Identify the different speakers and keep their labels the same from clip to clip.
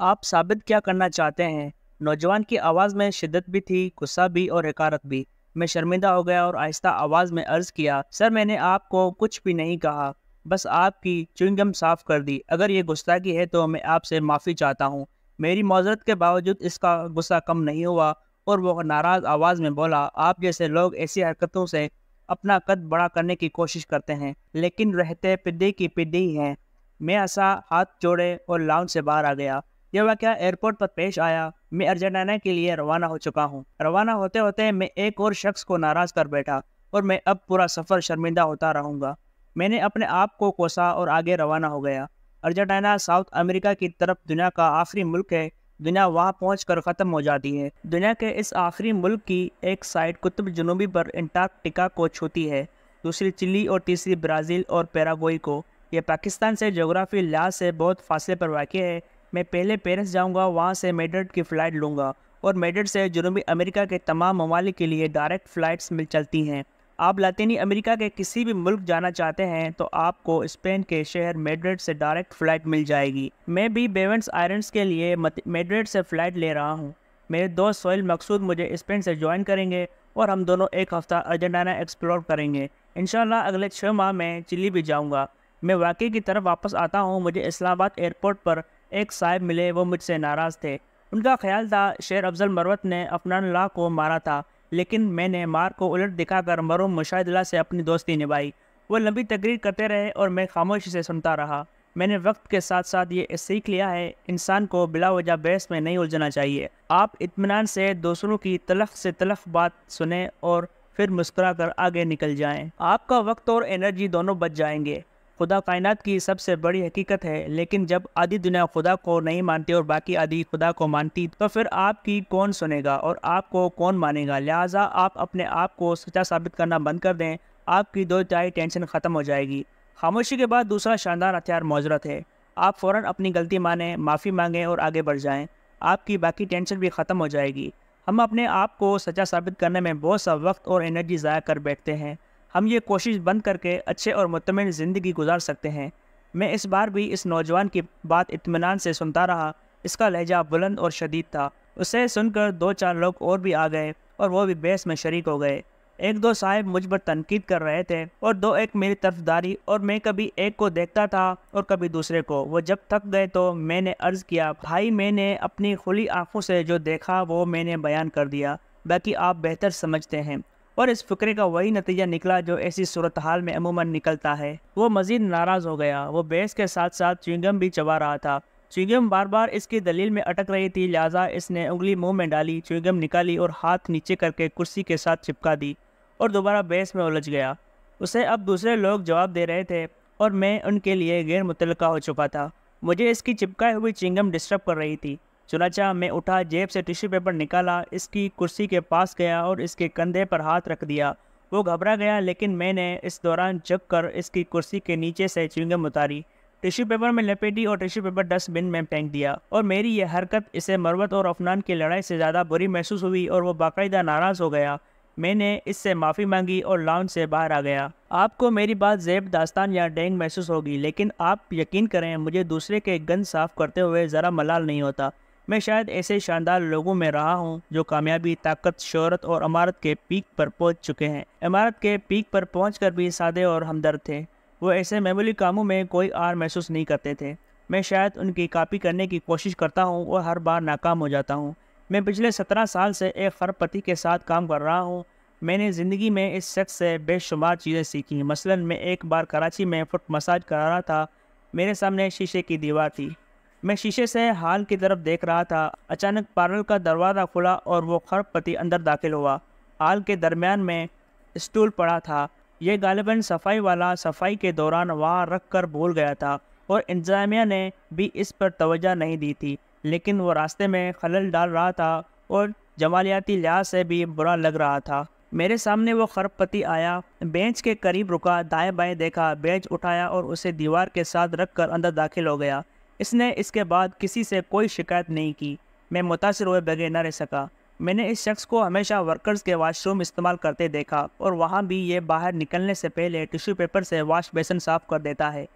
Speaker 1: आप साबित क्या करना चाहते हैं? नौजवान की आवाज़ में शिद्दत भी थी, गुस्सा भी और हकारत भी। मैं शर्मिंदा हो गया और आहिस्ता आवाज़ में अर्ज़ किया, सर मैंने आपको कुछ भी नहीं कहा, बस आपकी च्युइंगम साफ़ कर दी। अगर ये गुस्ताखी है तो मैं आपसे माफ़ी चाहता हूँ। मेरी मौज़रत के बावजूद इसका गुस्सा कम नहीं हुआ और वो नाराज़ आवाज़ में बोला, आप जैसे लोग ऐसी हरकतों से अपना कद बड़ा करने की कोशिश करते हैं, लेकिन रहते पिद्दे की पिद्दे ही हैं। मैं हंसा, हाथ जोड़े और लाउंज से बाहर आ गया। यह वाक़या एयरपोर्ट पर पेश आया। मैं अर्जेंटीना के लिए रवाना हो चुका हूँ। रवाना होते होते मैं एक और शख्स को नाराज़ कर बैठा और मैं अब पूरा सफ़र शर्मिंदा होता रहूँगा। मैंने अपने आप को कोसा और आगे रवाना हो गया। अर्जेंटीना साउथ अमेरिका की तरफ दुनिया का आखिरी मुल्क है। दुनिया वहाँ पहुँच कर ख़त्म हो जाती है। दुनिया के इस आखिरी मुल्क की एक साइड कुतुब जनूबी पर अंटार्कटिका को छूती है, दूसरी चिली और तीसरी ब्राज़ील और पैराग्वे को। यह पाकिस्तान से जोग्राफी लिहाज से बहुत फासले पर वाक़ है। मैं पहले पेरिस जाऊंगा, वहां से मैड्रिड की फ़्लाइट लूँगा और मैड्रिड से जनूबी अमेरिका के तमाम ममालिक के लिए डायरेक्ट फ़्लाइट्स मिल चलती हैं। आप लातीनी अमेरिका के किसी भी मुल्क जाना चाहते हैं तो आपको स्पेन के शहर मैड्रिड से डायरेक्ट फ़्लाइट मिल जाएगी। मैं भी बेवेंस आयरन्स के लिए मैड्रिड से फ़्लाइट ले रहा हूँ। मेरे दोस्त सोहेल मकसूद मुझे स्पेन से ज्वाइन करेंगे और हम दोनों एक हफ़्ता अर्जेंटीना एक्सप्लोर करेंगे। इंशाल्लाह अगले 6 माह में चिली भी जाऊँगा। मैं वाकई की तरफ वापस आता हूँ। मुझे इस्लामाबाद एयरपोर्ट पर एक साहब मिले, वो मुझसे नाराज़ थे। उनका ख्याल था शेर अफजल मरवत ने अफनानुल्लाह को मारा था, लेकिन मैंने मार को उलट दिखाकर मरहूम मुशाहिदुल्लाह से अपनी दोस्ती निभाई। वो लंबी तकरीर करते रहे और मैं खामोशी से सुनता रहा। मैंने वक्त के साथ साथ ये सीख लिया है, इंसान को बिला वजह बहस में नहीं उलझना चाहिए। आप इत्मीनान से दूसरों की तलख से तलख बात सुने और फिर मुस्कुरा कर आगे निकल जाएं। आपका वक्त और एनर्जी दोनों बच जाएंगे। खुदा कायनात की सबसे बड़ी हकीकत है, लेकिन जब आधी दुनिया खुदा को नहीं मानती और बाकी आधी खुदा को मानती, तो फिर आपकी कौन सुनेगा और आपको कौन मानेगा। लिहाजा आप अपने आप को सच्चा साबित करना बंद कर दें, आपकी 2 तिहाई टेंशन ख़त्म हो जाएगी। खामोशी के बाद दूसरा शानदार हथियार मौजरत है। आप फ़ौरन अपनी गलती मानें, माफ़ी मांगें और आगे बढ़ जाएं। आपकी बाकी टेंशन भी ख़त्म हो जाएगी। हम अपने आप को सच्चा साबित करने में बहुत सा वक्त और एनर्जी ज़ाया कर बैठते हैं। हम ये कोशिश बंद करके अच्छे और मुतमईन ज़िंदगी गुजार सकते हैं। मैं इस बार भी इस नौजवान की बात इत्मीनान से सुनता रहा। इसका लहजा बुलंद और शदीद था। उसे सुनकर 2-4 लोग और भी आ गए और वो भी बहस में शरीक हो गए। 1-2 साहब मुझ पर तनकीद कर रहे थे और 2-1 मेरी तरफदारी, और मैं कभी एक को देखता था और कभी दूसरे को। वो जब थक गए तो मैंने अर्ज़ किया, भाई मैंने अपनी खुली आंखों से जो देखा वो मैंने बयान कर दिया, बाकी आप बेहतर समझते हैं। और इस फिक्रे का वही नतीजा निकला जो ऐसी सूरत हाल में अमूमन निकलता है। वो मज़ीद नाराज़ हो गया। वो बहस के साथ साथ च्युइंगम भी चबा रहा था। च्युइंगम बार बार इसकी दलील में अटक रही थी, लिहाजा इसने उंगली मुंह में डाली, च्युइंगम निकाली और हाथ नीचे करके कुर्सी के साथ चिपका दी और दोबारा बहस में उलझ गया। उसे अब दूसरे लोग जवाब दे रहे थे और मैं उनके लिए गैर मुतल्लका हो चुका था। मुझे इसकी चिपकाई हुई च्युइंगम डिस्टर्ब कर रही थी। चुनाचा मैं उठा, जेब से टिश्यू पेपर निकाला, इसकी कुर्सी के पास गया और इसके कंधे पर हाथ रख दिया। वो घबरा गया, लेकिन मैंने इस दौरान झुक कर इसकी कुर्सी के नीचे से च्युइंगम उतारी, टिश्यू पेपर में लपेटी और टिश्यू पेपर डस्टबिन में फेंक दिया। और मेरी यह हरकत इसे मरवत और अफनान की लड़ाई से ज़्यादा बुरी महसूस हुई और वो बाकायदा नाराज़ हो गया। मैंने इससे माफ़ी मांगी और लाउंज से बाहर आ गया। आपको मेरी बात ज़ेब, दास्तान या डेंग महसूस होगी, लेकिन आप यकीन करें मुझे दूसरे के गंद साफ़ करते हुए ज़रा मलाल नहीं होता। मैं शायद ऐसे शानदार लोगों में रहा हूँ जो कामयाबी, ताकत, शोहरत और अमारत के पीक पर पहुँच चुके हैं। इमारत के पीक पर पहुँचकर भी सादे और हमदर्द थे। वो ऐसे मामूली कामों में कोई आर महसूस नहीं करते थे। मैं शायद उनकी कॉपी करने की कोशिश करता हूँ और हर बार नाकाम हो जाता हूँ। मैं पिछले 17 साल से एक खरपति के साथ काम कर रहा हूँ। मैंने ज़िंदगी में इस शख्स से बेशुमार चीज़ें सीखी। मसलन मैं एक बार कराची में फुट मसाज करा रहा था। मेरे सामने शीशे की दीवार थी। मैं शीशे से हाल की तरफ देख रहा था। अचानक पार्लर का दरवाज़ा खुला और वो खरपति अंदर दाखिल हुआ। हाल के दरमियान में स्टूल पड़ा था। ये गालिबन सफाई वाला सफाई के दौरान वहाँ रख कर भूल गया था और इंतज़ामिया ने भी इस पर तवज्जो नहीं दी थी, लेकिन वो रास्ते में खलल डाल रहा था और जमालियाती लिहाज से भी बुरा लग रहा था। मेरे सामने वो खरपति आया, बेंच के करीब रुका, दाएं बाएं देखा, बेंच उठाया और उसे दीवार के साथ रख कर अंदर दाखिल हो गया। इसने इसके बाद किसी से कोई शिकायत नहीं की। मैं मुतासिर हुए बगैर न रह सका। मैंने इस शख्स को हमेशा वर्कर्स के वॉशरूम इस्तेमाल करते देखा और वहाँ भी ये बाहर निकलने से पहले टिश्यू पेपर से वॉश बेसिन साफ़ कर देता है।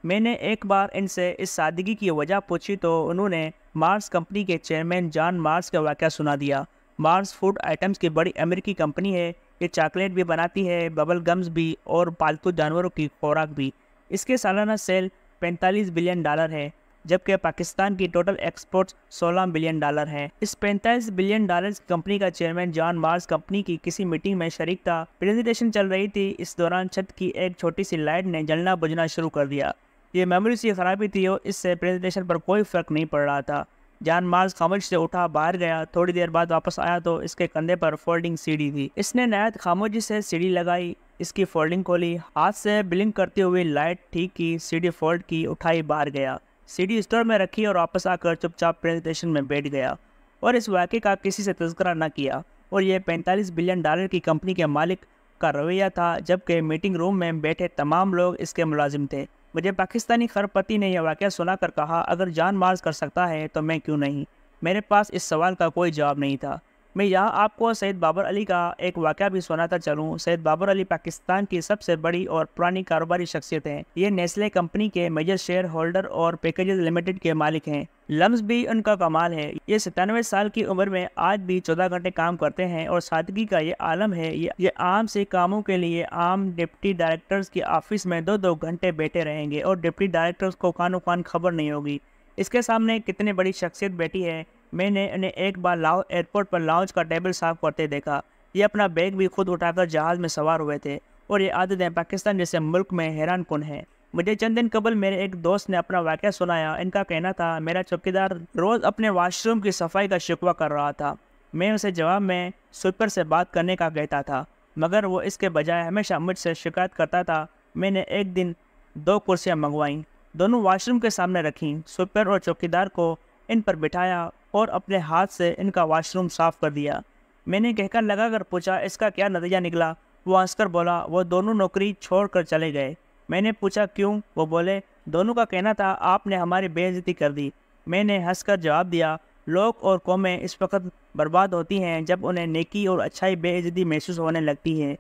Speaker 1: میں نے ایک بار ان سے اس سادگی کی وجہ پوچھی تو انہوں نے مارس کمپنی کے چیئرمین جان مارس کا واقعہ سنا دیا۔ مارس فوڈ آئٹمز کی بڑی امریکی کمپنی ہے، یہ چاکلیٹ بھی بناتی ہے، ببل گمز بھی اور پالتو جانوروں کی خوراک بھی۔ اس کے سالانہ سیل $45 بلین ہے، جبکہ پاکستان کی ٹوٹل ایکسپورٹس $16 بلین ہیں۔ اس $45 بلین کمپنی کا چیئرمین جان مارس کمپنی کی کسی میٹنگ میں شریک تھا۔ پریزنٹیشن چل رہی تھی، اس دوران چھت کی ایک چھوٹی سی لائٹ نے جلنا بجھنا شروع کر دیا۔ یہ معمولی سی خرابی تھی اور اس سے پریزنٹیشن پر کوئی فرق نہیں پڑ رہا تھا۔ جان مارس خاموش سے اٹھا باہر گیا، تھوڑی دیر بعد واپس آیا تو اس کے کندھے پر فولڈنگ سی ڈی تھی۔ اس نے نہایت خاموشی سے سی ڈی لگائی، اس کی فولڈنگ کھولی، ہاتھ سے بلنک کرتی ہوئی لائٹ ٹھیک کی، سی ڈی فولڈ کی، اٹھائی باہر گیا، سی ڈی اسٹور میں رکھی اور واپس آ کر چپ چاپ پریزنٹیشن میں بیٹھ گیا اور اس واقعے کا کسی سے تذکرہ نہ کیا۔ اور یہ $45 بلین کی کمپنی کے مالک کا رویہ تھا، جبکہ میٹنگ روم میں بیٹھے تمام لوگ اس کے ملازم تھے۔ مجھے پاکستانی خرپتی نے یہ واقعہ سنا کر کہا، اگر جان مارس کر سکتا ہے تو میں کیوں نہیں؟ میرے پاس اس سوال کا کوئی جواب نہیں تھا۔ میں یہاں آپ کو سید بابر علی کا ایک واقعہ بھی سناتا چلوں۔ سید بابر علی پاکستان کی سب سے بڑی اور پرانی کاروباری شخصیت ہیں۔ یہ نیسلے کمپنی کے میجر شیئر ہولڈر اور پیکیجز لمیٹڈ کے مالک ہیں۔ لمز بھی ان کا کمال ہے۔ یہ 97 سال کی عمر میں آج بھی 14 گھنٹے کام کرتے ہیں اور سادگی کا یہ عالم ہے۔ یہ عام سے کاموں کے لیے عام ڈپٹی ڈائریکٹرز کی آفس میں 2 گھنٹے بیٹھے رہیں گے اور ڈپٹی ڈائریکٹرز کو خانو خان خبر نہیں ہوگی اس کے سامنے کتنی بڑی شخصیت بیٹھی ہے۔ میں نے انہیں ایک بار لاہور ایئرپورٹ پر لاؤنج کا ٹیبل صاف کرتے دیکھا۔ یہ اپنا بیگ بھی خود اٹھا کر جہاز میں سوار ہوئے تھے اور یہ عادتیں پاکستان جیسے ملک میں حیران کن ہیں۔ مجھے چند دن قبل میرے ایک دوست نے اپنا واقعہ سنایا۔ ان کا کہنا تھا، میرا چوکیدار روز اپنے واش روم کی صفائی کا شکوہ کر رہا تھا۔ میں اسے جواب میں سویپر سے بات کرنے کا کہتا تھا، مگر وہ اس کے بجائے ہمیشہ مجھ سے شکایت کرتا تھا۔ میں نے ایک دن 2 کرسیاں منگوائیں، دونوں واش روم کے سامنے رکھیں، سویپر اور چوکیدار کو ان پر بٹھایا اور اپنے ہاتھ سے ان کا واش روم صاف کر دیا۔ میں نے کہکر لگا کر پوچھا، اس کا کیا نتیجہ نکلا؟ وہ ہنس کر بولا، وہ دونوں نوکری چھوڑ کر چلے گئے۔ میں نے پوچھا کیوں؟ وہ بولے، دونوں کا کہنا تھا آپ نے ہماری بے عزتی کر دی۔ میں نے ہنس کر جواب دیا، لوگ اور قومیں اس وقت برباد ہوتی ہیں جب انہیں نیکی اور اچھائی بے عزتی محسوس ہونے لگتی ہے۔